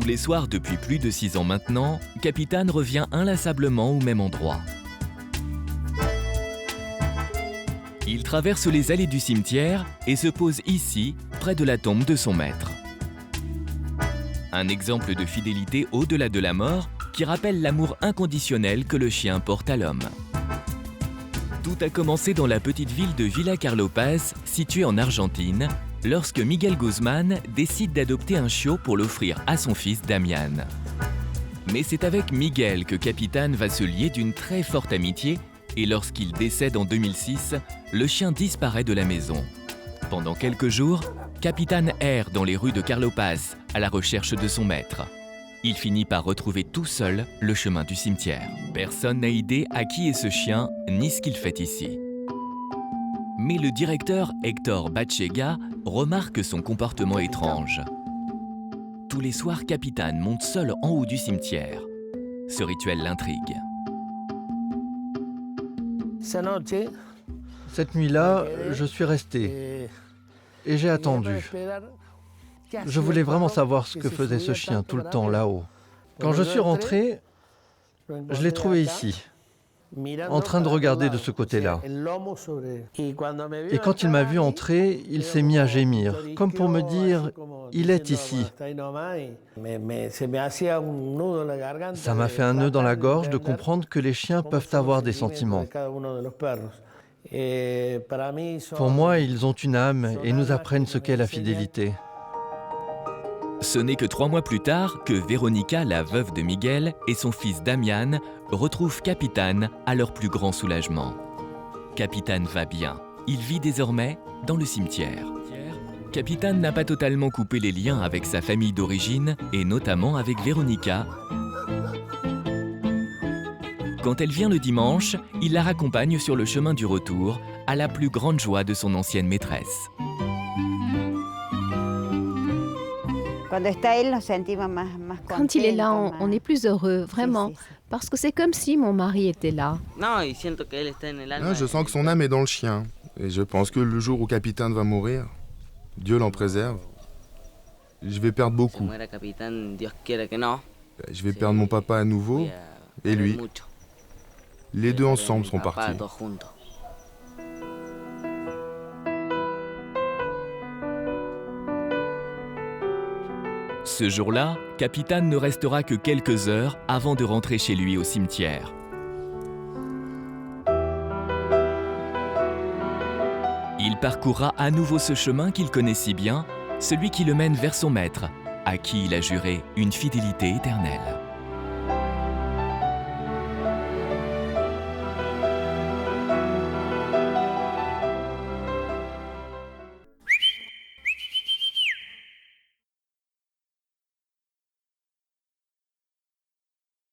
Tous les soirs depuis plus de 6 ans maintenant, Capitaine revient inlassablement au même endroit. Il traverse les allées du cimetière et se pose ici, près de la tombe de son maître. Un exemple de fidélité au-delà de la mort qui rappelle l'amour inconditionnel que le chien porte à l'homme. Tout a commencé dans la petite ville de Villa Carlos Paz, située en Argentine, lorsque Miguel Guzmán décide d'adopter un chiot pour l'offrir à son fils Damián. Mais c'est avec Miguel que Capitaine va se lier d'une très forte amitié et lorsqu'il décède en 2006, le chien disparaît de la maison. Pendant quelques jours, Capitaine erre dans les rues de Carlos Paz à la recherche de son maître. Il finit par retrouver tout seul le chemin du cimetière. Personne n'a idée à qui est ce chien, ni ce qu'il fait ici. Mais le directeur Héctor Bachega remarque son comportement étrange. Tous les soirs, Capitaine monte seul en haut du cimetière. Ce rituel l'intrigue. Cette nuit-là, je suis resté et j'ai attendu. Je voulais vraiment savoir ce que faisait ce chien tout le temps là-haut. Quand je suis rentré, je l'ai trouvé ici, en train de regarder de ce côté-là. Et quand il m'a vu entrer, il s'est mis à gémir, comme pour me dire « il est ici ». Ça m'a fait un nœud dans la gorge de comprendre que les chiens peuvent avoir des sentiments. Pour moi, ils ont une âme et nous apprennent ce qu'est la fidélité. Ce n'est que 3 mois plus tard que Verónica, la veuve de Miguel, et son fils Damián retrouvent Capitaine à leur plus grand soulagement. Capitaine va bien. Il vit désormais dans le cimetière. Capitaine n'a pas totalement coupé les liens avec sa famille d'origine et notamment avec Verónica. Quand elle vient le dimanche, il la raccompagne sur le chemin du retour, à la plus grande joie de son ancienne maîtresse. Quand il est là, on est plus heureux, vraiment, parce que c'est comme si mon mari était là. Je sens que son âme est dans le chien. Et je pense que le jour où Capitaine va mourir, Dieu l'en préserve, je vais perdre beaucoup. Je vais perdre mon papa à nouveau, et lui. Les deux ensemble sont partis. Ce jour-là, Capitaine ne restera que quelques heures avant de rentrer chez lui au cimetière. Il parcourra à nouveau ce chemin qu'il connaît si bien, celui qui le mène vers son maître, à qui il a juré une fidélité éternelle.